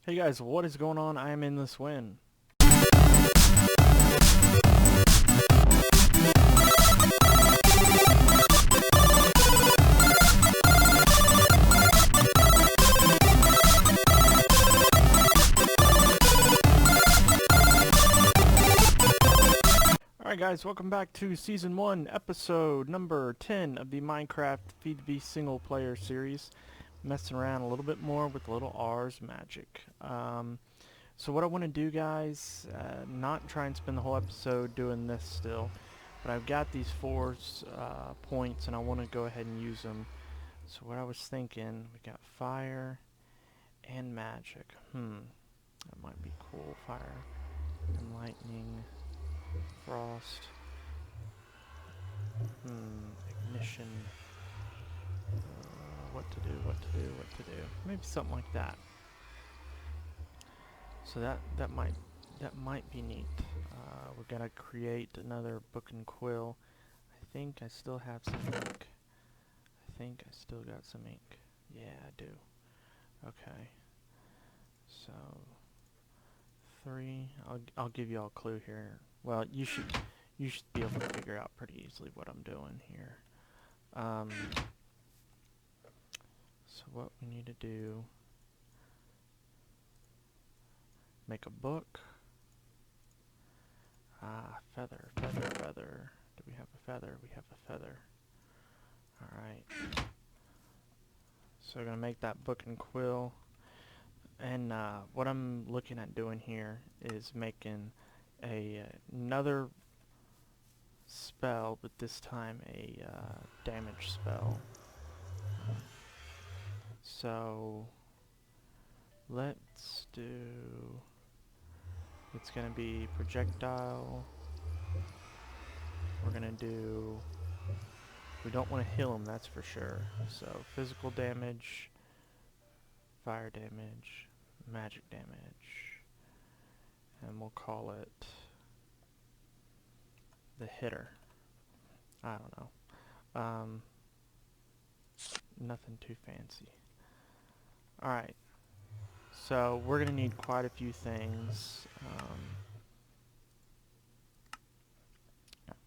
Hey guys, what is going on? I am in this win. Alright guys, welcome back to Season 1, Episode number 10 of the Minecraft Feed the Beast single player series. Messing around a little bit more with little R's magic. So what I want to do, guys, not try and spend the whole episode doing this still, but I've got these four points and I want to go ahead and use them. So what I was thinking, we got fire and magic. That might be cool. Fire and lightning, frost, ignition. What to do. Maybe something like that. So that might be neat. We're gonna create another book and quill. I think I still have some ink. I think I still got some ink. Yeah, I do. Okay. So 3. I'll give you all a clue here. Well, you should be able to figure out pretty easily what I'm doing here. So what we need to do, make a book. Feather. Do we have a feather? We have a feather. Alright. So we're going to make that book and quill. And what I'm looking at doing here is making another spell, but this time a damage spell. So let's do, it's going to be projectile. We're going to do, we don't want to heal him, that's for sure. So physical damage, fire damage, magic damage, and we'll call it the hitter. I don't know. Nothing too fancy. Alright, so we're going to need quite a few things.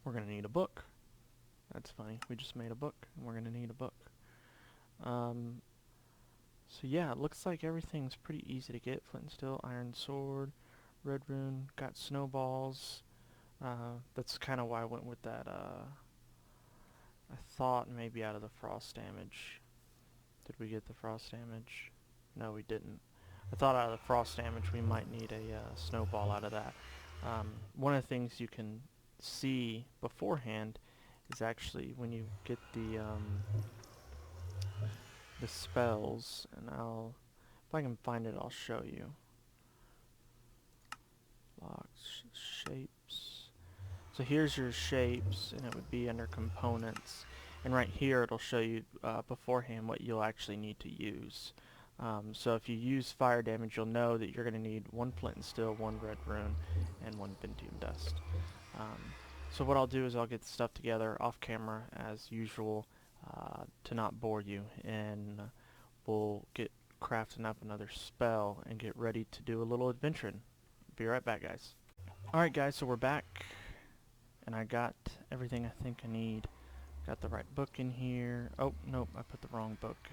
We're going to need a book. That's funny, we just made a book, and we're going to need a book. So yeah, it looks like everything's pretty easy to get. Flint and steel, iron sword, red rune, got snowballs. That's kind of why I went with that. I thought maybe out of the frost damage. Did we get the frost damage? No, we didn't. I thought out of the frost damage we might need a snowball out of that. One of the things you can see beforehand is actually when you get the spells, and if I can find it, I'll show you. Blocks, shapes. So here's your shapes, and it would be under components. And right here it'll show you beforehand what you'll actually need to use. So if you use fire damage, you'll know that you're going to need 1 flint and steel, 1 red rune, and 1 Ventium dust. So what I'll do is I'll get the stuff together off camera as usual to not bore you, and we'll get crafting up another spell and get ready to do a little adventuring. Be right back, guys. Alright guys, so we're back, and I got everything I think I need. Got the right book in here. Oh, nope, I put the wrong book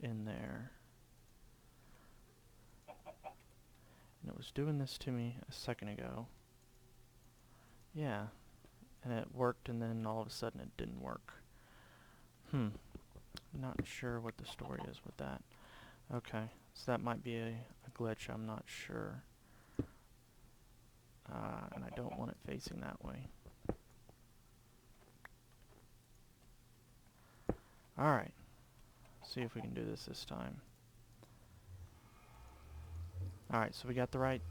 in there. And it was doing this to me a second ago. Yeah, and it worked, and then all of a sudden it didn't work. Not sure what the story is with that. Okay, so that might be a glitch, I'm not sure. And I don't want it facing that way. Alright, see if we can do this time. Alright, so we got the right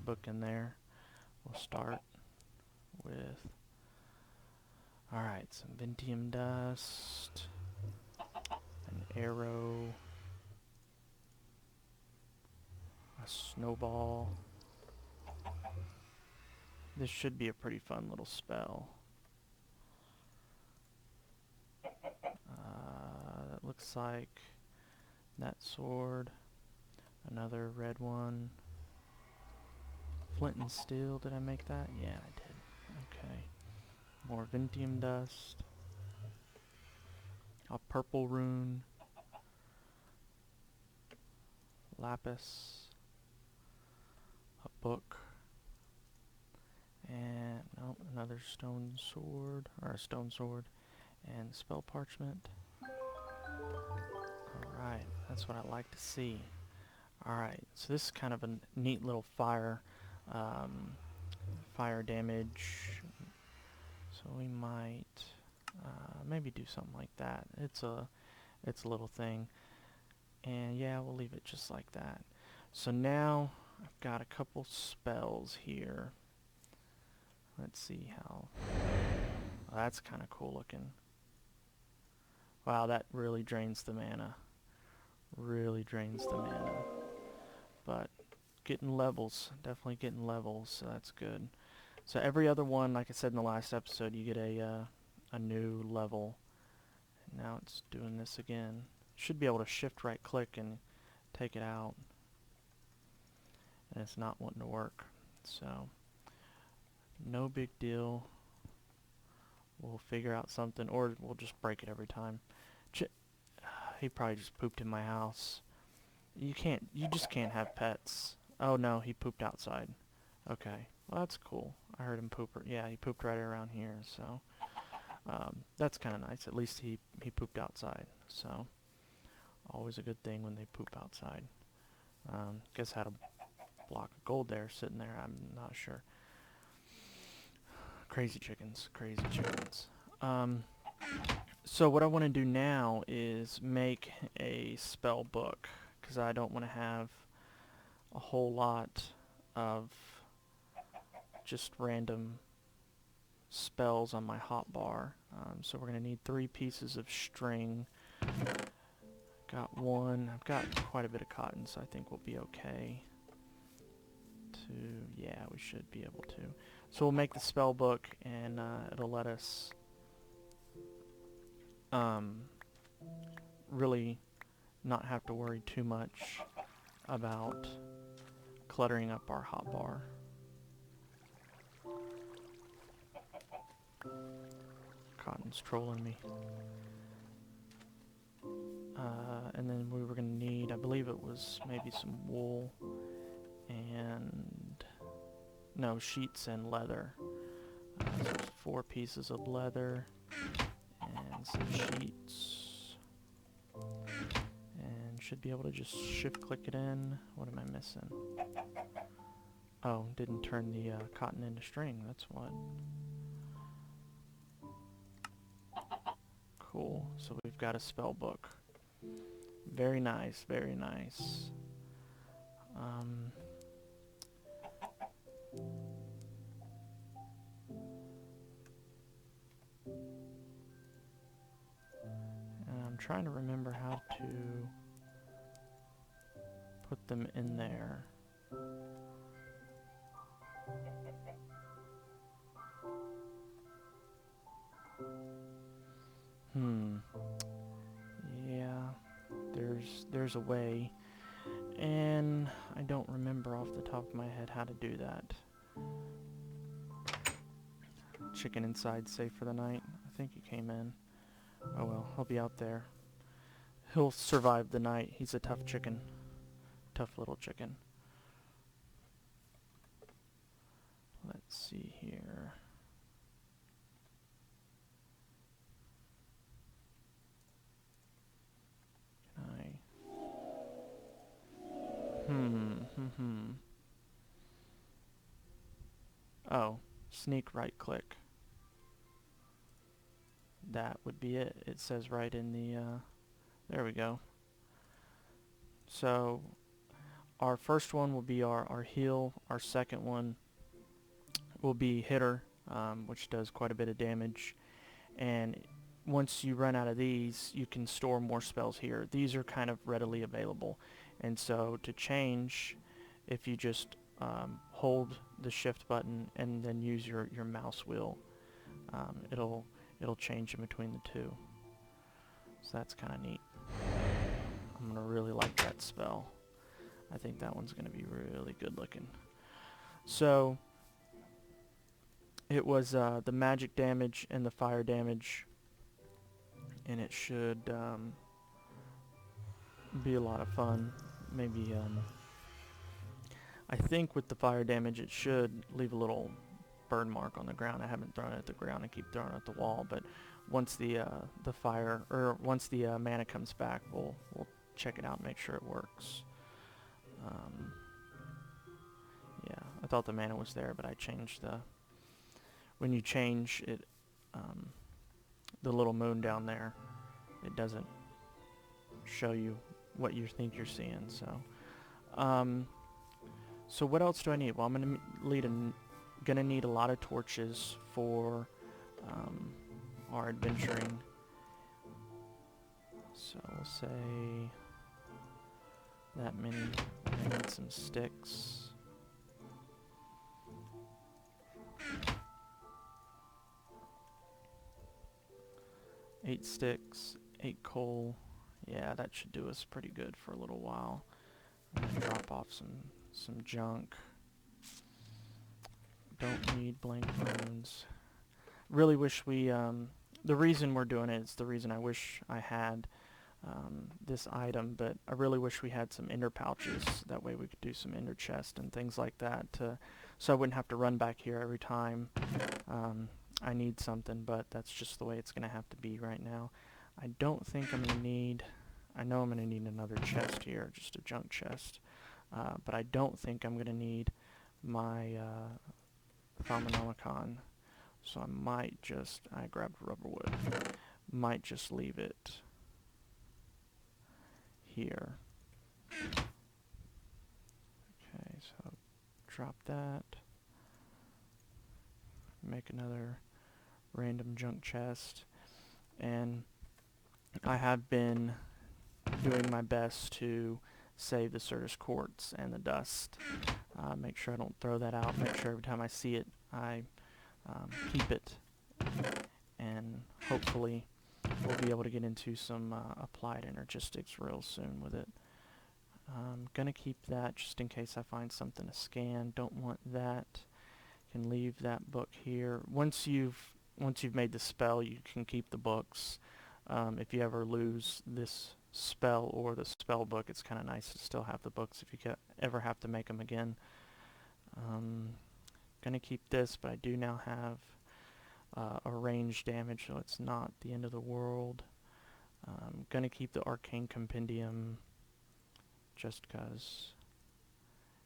book in there. We'll start with, alright, some Ventium dust, an arrow, a snowball. This should be a pretty fun little spell. That looks like that sword. another red one. Flint and steel, did I make that? Yeah, I did. Okay. More Ventium dust. A purple rune. Lapis. A book. And, no, another stone sword, or a stone sword. And spell parchment. Alright, that's what I like to see. Alright, so this is kind of a neat little fire damage. So we might maybe do something like that. It's a little thing. And yeah, we'll leave it just like that. So now I've got a couple spells here. Let's see how... Oh, that's kind of cool looking. Wow, that really drains the mana. Really drains the mana. But getting levels. Definitely getting levels, so that's good. So every other one, like I said in the last episode, you get a new level. And now it's doing this again. Should be able to shift right click and take it out. And it's not wanting to work. So, no big deal. We'll figure out something, or we'll just break it every time. He probably just pooped in my house. You just can't have pets. Oh no, he pooped outside. Okay, well that's cool. I heard him poop. Yeah, he pooped right around here, so that's kind of nice. At least he pooped outside. So always a good thing when they poop outside. Guess I had a block of gold there sitting there. I'm not sure. Crazy chickens, crazy chickens. So what I want to do now is make a spell book, because I don't want to have a whole lot of just random spells on my hotbar. So we're going to need 3 pieces of string. Got one. I've got quite a bit of cotton, so I think we'll be okay. Yeah, we should be able to. So we'll make the spell book, and it'll let us really not have to worry too much about cluttering up our hotbar. Cotton's trolling me. And then we were going to need, I believe it was maybe some wool and, no, sheets and leather. So 4 pieces of leather and some sheets. And should be able to just shift click it in. What am I missing? Oh, didn't turn the cotton into string, that's what. Cool, so we've got a spell book. Very nice, very nice. And I'm trying to remember how to put them in there. Yeah, there's a way, and I don't remember off the top of my head how to do that. Chicken inside safe for the night. I think he came in. Oh well, he'll be out there. He'll survive the night. He's a tough chicken. Tough little chicken. Let's see here. Oh, sneak right click. That would be it. It says right in the, there we go. So, our first one will be our heal. Our second one will be hitter, which does quite a bit of damage. And once you run out of these, you can store more spells here. These are kind of readily available. And so to change, if you just hold the shift button and then use your mouse wheel, it'll change in between the two. So that's kind of neat. I'm gonna really like that spell. I think that one's going to be really good looking. So it was the magic damage and the fire damage, and it should be a lot of fun. Maybe I think with the fire damage it should leave a little burn mark on the ground. I haven't thrown it at the ground. I keep throwing it at the wall, but once the fire, or once the mana comes back, we'll check it out and make sure it works. Yeah, I thought the mana was there, but I changed the, when you change it, the little moon down there, it doesn't show you what you think you're seeing. So what else do I need? Well, I'm gonna need a lot of torches for our adventuring. So we'll say that many. I need some sticks. 8 sticks, 8 coal. Yeah, that should do us pretty good for a little while. I'm gonna drop off some junk. Don't need blank runes. Really wish we, the reason we're doing it is the reason I wish I had this item, but I really wish we had some ender pouches. That way we could do some ender chest and things like that, so I wouldn't have to run back here every time I need something, but that's just the way it's going to have to be right now. I don't think I'm going to need, I know I'm going to need another chest here, just a junk chest, but I don't think I'm going to need my Thaumonomicon, so I might just, I grabbed rubber wood, might just leave it here. Okay, so drop that, make another random junk chest, and I have been doing my best to save the Certus quartz and the dust. Make sure I don't throw that out, make sure every time I see it I keep it, and hopefully we'll be able to get into some applied energistics real soon with it. I'm gonna keep that just in case I find something to scan. Don't want that. Can leave that book here. Once you've made the spell, you can keep the books. If you ever lose this spell or the spell book, it's kind of nice to still have the books if you ever have to make them again. Gonna keep this, but I do now have a range damage, so it's not the end of the world. Gonna keep the arcane compendium just because.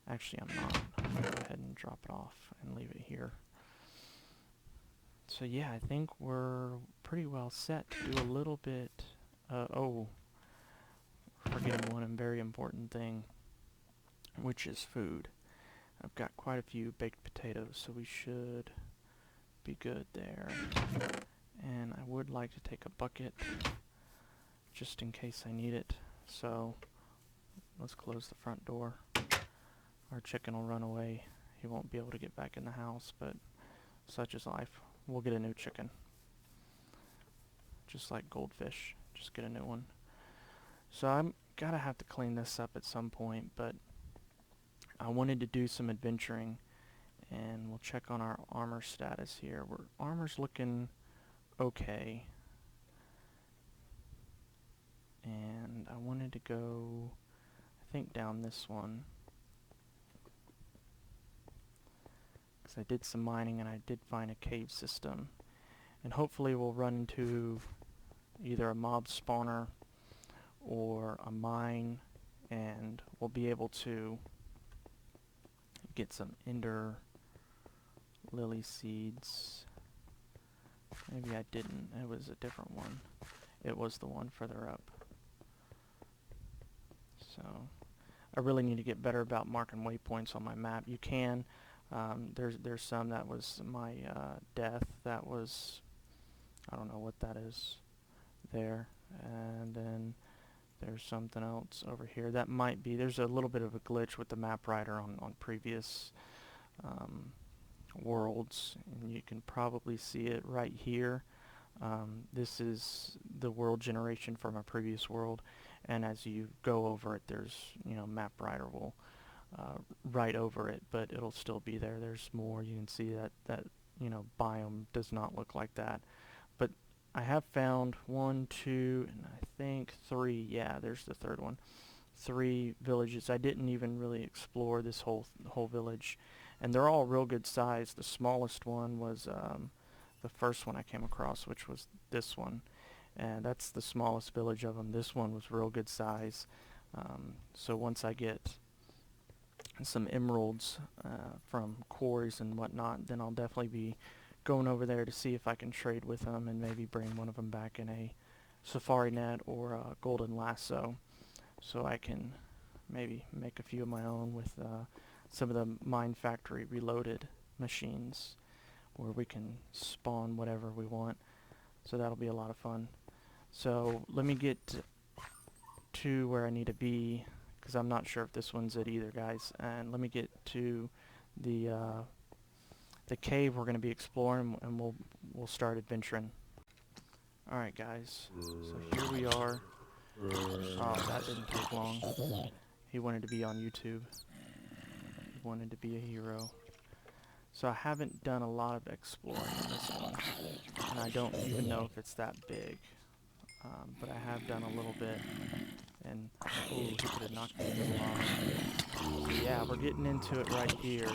Actually, I'm not. I'm gonna go ahead and drop it off and leave it here. So yeah, I think we're pretty well set to do a little bit. Oh, forgetting one very important thing, which is food. I've got quite a few baked potatoes, so we should be good there. And I would like to take a bucket just in case I need it. So let's close the front door. Our chicken will run away. He won't be able to get back in the house, but such is life. We'll get a new chicken. Just like goldfish. Just get a new one. So I'm gotta have to clean this up at some point, but I wanted to do some adventuring, and we'll check on our armor status here. Armor's looking okay. And I wanted to go, I think, down this one. I did some mining and I did find a cave system, and hopefully we'll run into either a mob spawner or a mine, and we'll be able to get some ender lily seeds. Maybe I didn't, it was a different one. It was the one further up. So I really need to get better about marking waypoints on my map. You can. There's some that was my death. That was, I don't know what that is there. And then there's something else over here. That might be, there's a little bit of a glitch with the map writer on previous worlds. And you can probably see it right here. This is the world generation from a previous world. and as you go over it, there's, you know, map writer will write over it, but it'll still be there. There's more. You can see that you know, biome does not look like that. But I have found 1, 2, and I think 3. Yeah, there's the third one. 3 villages. I didn't even really explore this whole village, and they're all real good size. The smallest one was the first one I came across, which was this one, and that's the smallest village of them. This one was real good size. So once I get some emeralds from quarries and whatnot, then I'll definitely be going over there to see if I can trade with them and maybe bring one of them back in a safari net or a golden lasso, so I can maybe make a few of my own with some of the Mine Factory Reloaded machines, where we can spawn whatever we want. So that'll be a lot of fun. So let me get to where I need to be, because I'm not sure if this one's it either, guys. And let me get to the cave we're going to be exploring, and we'll start adventuring. All right, guys. So here we are. Oh, that didn't take long. He wanted to be on YouTube. He wanted to be a hero. So I haven't done a lot of exploring in this one, and I don't even know if it's that big. But I have done a little bit, and ooh, he could have knocked me into the lava. So yeah, we're getting into it right here.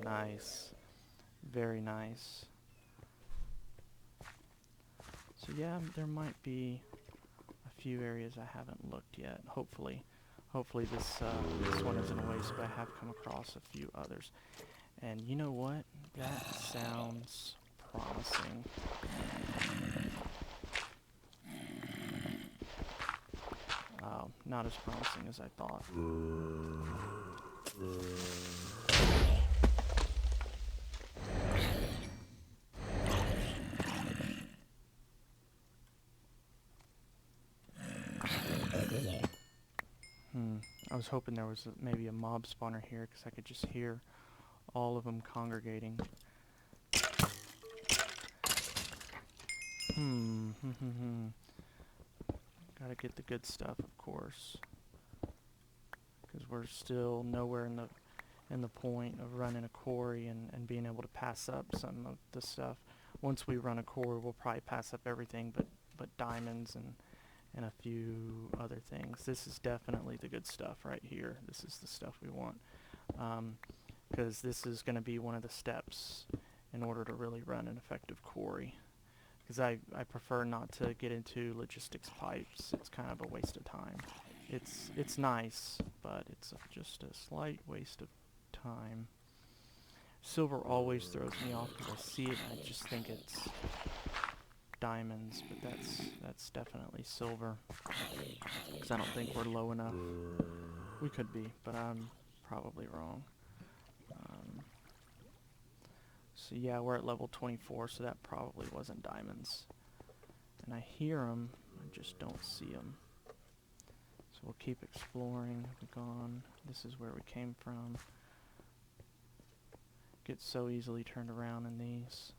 Nice. Very nice. So yeah, there might be a few areas I haven't looked yet. Hopefully this one isn't a waste, but I have come across a few others. And you know what? That sounds promising. Not as promising as I thought. I was hoping there was maybe a mob spawner here, because I could just hear all of them congregating. Gotta get the good stuff, of course, because we're still nowhere in the point of running a quarry and being able to pass up some of the stuff. Once we run a quarry, we'll probably pass up everything but diamonds and a few other things. This is definitely the good stuff right here. This is the stuff we want, because this is going to be one of the steps in order to really run an effective quarry. Because I prefer not to get into logistics pipes. It's kind of a waste of time. It's nice, but it's just a slight waste of time. Silver always throws me off because I see it and I just think it's diamonds, but that's definitely silver, because I don't think we're low enough. We could be, but I'm probably wrong. So yeah, we're at level 24, so that probably wasn't diamonds. And I hear them, I just don't see them. So we'll keep exploring. We've gone. This is where we came from. Get so easily turned around in these.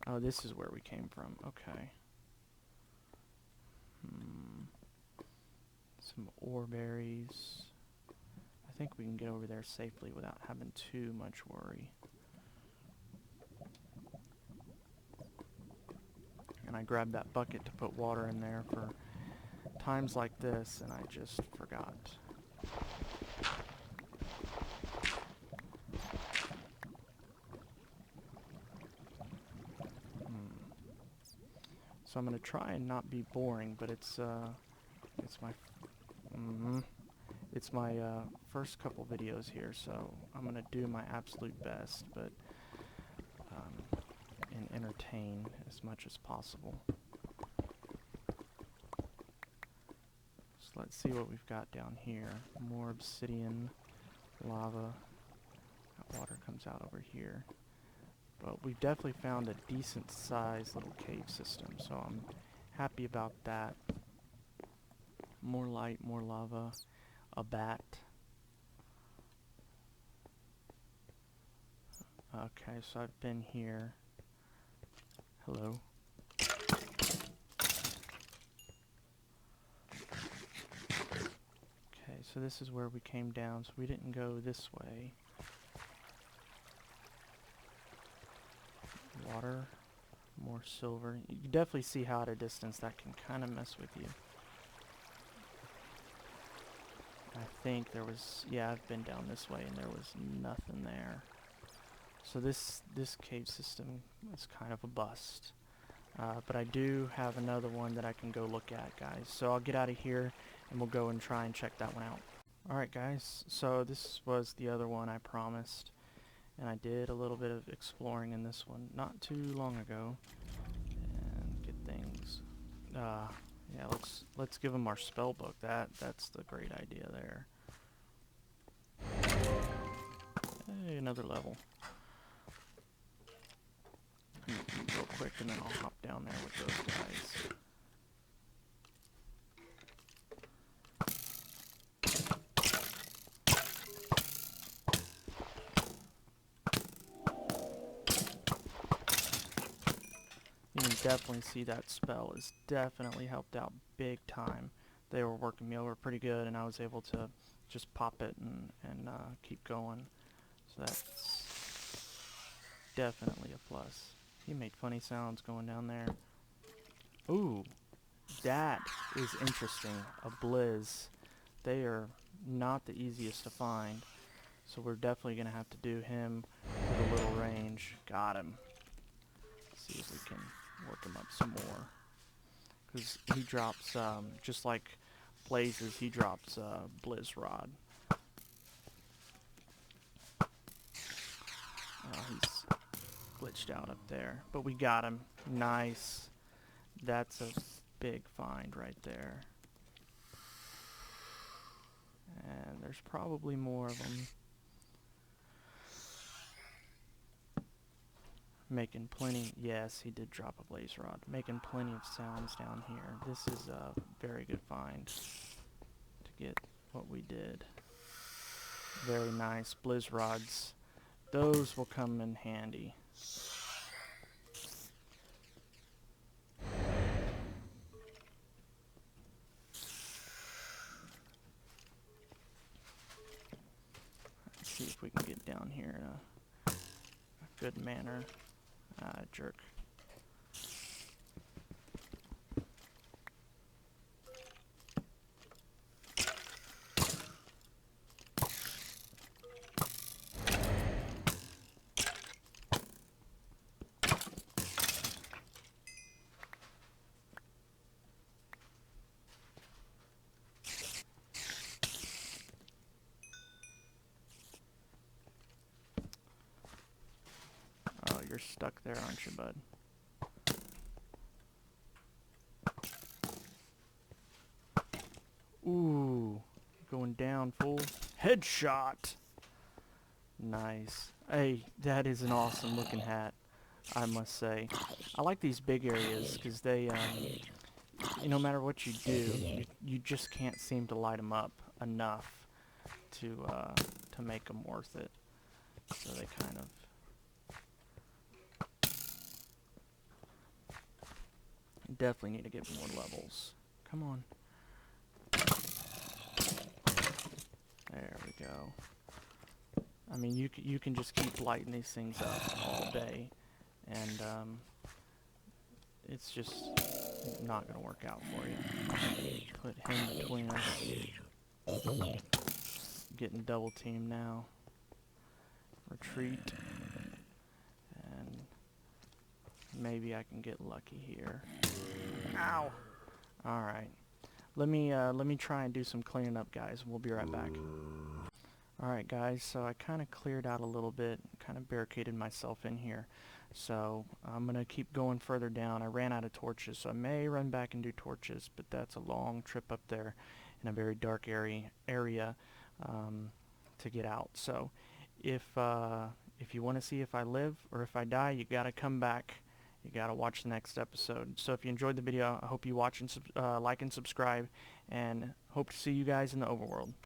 Oh, this is where we came from. Okay. Some ore berries. I think we can get over there safely without having too much worry. And I grabbed that bucket to put water in there for times like this, and I just forgot. So I'm gonna try and not be boring, but it's my first couple videos here, so I'm gonna do my absolute best, but and entertain as much as possible. So let's see what we've got down here. More obsidian, lava. That water comes out over here. But we've definitely found a decent sized little cave system, so I'm happy about that. More light, more lava, a bat. Okay, so I've been here. Hello. Okay, so this is where we came down, so we didn't go this way. Water, more silver. You can definitely see how at a distance that can kind of mess with you. I think there was, yeah, I've been down this way and there was nothing there. So this cave system is kind of a bust. But I do have another one that I can go look at, guys. So I'll get out of here and we'll go and try and check that one out. Alright guys, so this was the other one I promised. And I did a little bit of exploring in this one not too long ago. And get things. Yeah, let's give them our spell book. That's the great idea there. Hey, another level. Real quick, and then I'll hop down there with those guys. You can definitely see that spell has definitely helped out big time. They were working me over pretty good, and I was able to just pop it and keep going. So that's definitely a plus. He made funny sounds going down there. Ooh, that is interesting. A Blizz. They are not the easiest to find. So we're definitely going to have to do him with a little range. Got him. See if we can work him up some more. Because he drops, just like Blazes, he drops Blizz Rod. He's glitched out up there. But we got him. Nice. That's a big find right there. And there's probably more of them. Making plenty, yes, he did drop a blaze rod. Making plenty of sounds down here. This is a very good find to get what we did. Very nice. Blizz rods. Those will come in handy. Let's see if we can get down here in a good manner. Jerk. Oh, you're stuck there, aren't you, bud? Ooh, going down, fool. Headshot! Nice. Hey, that is an awesome looking hat, I must say. I like these big areas because they, no matter what you do, you just can't seem to light them up enough to make them worth it. So they kind of... Definitely need to get more levels. Come on. There we go. I mean, you can just keep lighting these things up all day, and it's just not going to work out for you. Put him between us. Getting double teamed now. Retreat. And maybe I can get lucky here. Ow! Alright. Let me try and do some cleaning up, guys. We'll be right back. Alright guys, so I kind of cleared out a little bit, kind of barricaded myself in here. So I'm going to keep going further down. I ran out of torches, so I may run back and do torches, but that's a long trip up there in a very dark area to get out. So if you want to see if I live or if I die, you got to come back. You got to watch the next episode. So if you enjoyed the video, I hope you watch and like and subscribe, and hope to see you guys in the overworld.